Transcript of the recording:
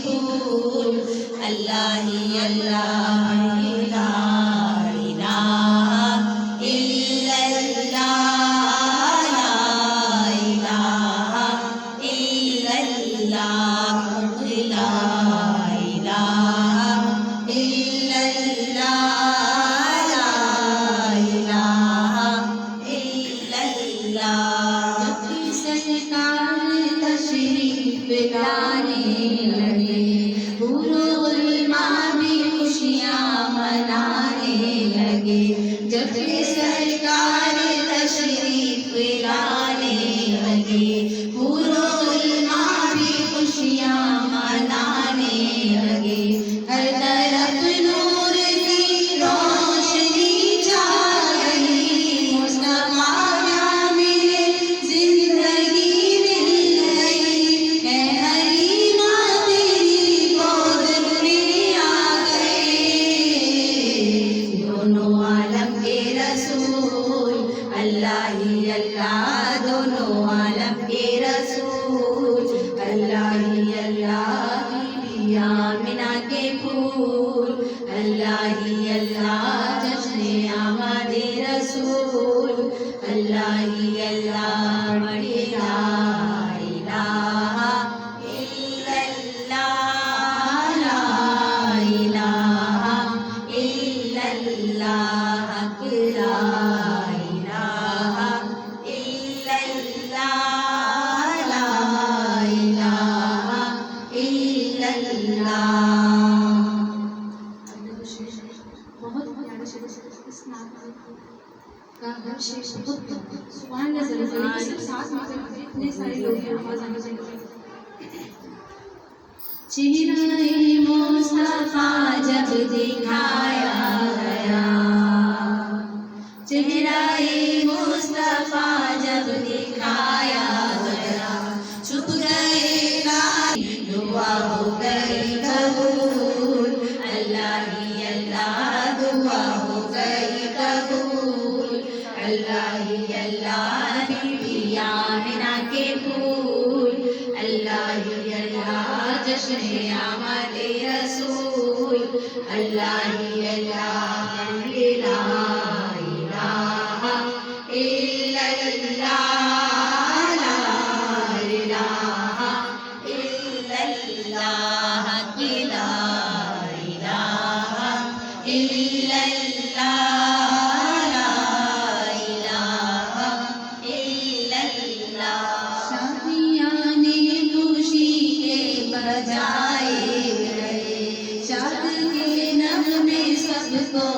پھول اللہ ہی اللہ لا الہ الا اللہ لا الہ الا اللہ لا الہ الا اللہ لا الہ الا اللہ سرکار تشریف لانے لگے ماں بھی خوشیاں منانے لگے جب سرکار تشریف لانے لگے ماں بھی خوشیاں منانے لگے ہر طرف نور کی روشنی چھا گئی مصطفیٰ ملے زندگی مل گئی ہے حلیمہ تیری گود میں آ گئے دونوں عالم کے رسول اللہ ہی اللہ دونوں عالم کے رسول اللہ ہی اللہ بی آمنہ کے پھول اللہ ہی اللہ جشن آمد رسول اللہ ہی اللہ بڑی لا الہ الا اللہ لا الہ الا اللہ حق لا الہ الا اللہ لا الہ الا اللہ بہت پیارے شعر اس نام کا ہر شعر بہت سبحان اللہ ضرور ساتھ میں اتنے سارے لوگ ہیں آواز آنے چاہیے چہرہ مصطفیٰ جب دکھایا گیا چہرہ مصطفیٰ جب دکھایا گیا چھپ گئے دعا ہو گئی قبول اللہ ہی اللہ دعا ہو گئی قبول اللہ ہی اللہ بی آمنہ کے پھول اللہ ہی اللہ جشن آمد رسول اللہ ہی اللہ لا الہ الا اللہ لا الہ الا اللہ لا الہ الا اللہ لا الہ الا اللہ شادیاں خوشی کے بجائے گئے شاد کے نغمے سب کو